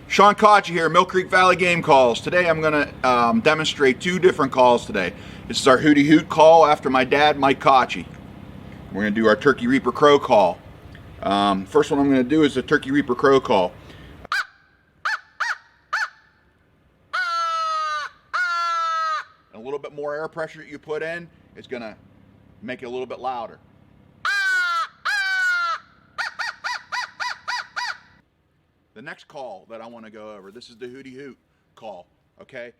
Sean Koch here, Mill Creek Valley Game Calls. Today I'm going to demonstrate two different calls today. This is our Hootie Hoot call after my dad, Mike Koch. We're going to do our Turkey Reaper Crow call. First one I'm going to do is the Turkey Reaper Crow call. And a little bit more air pressure that you put in is going to make it a little bit louder. The next call that I want to go over, this is the Hootie Hoot call, okay?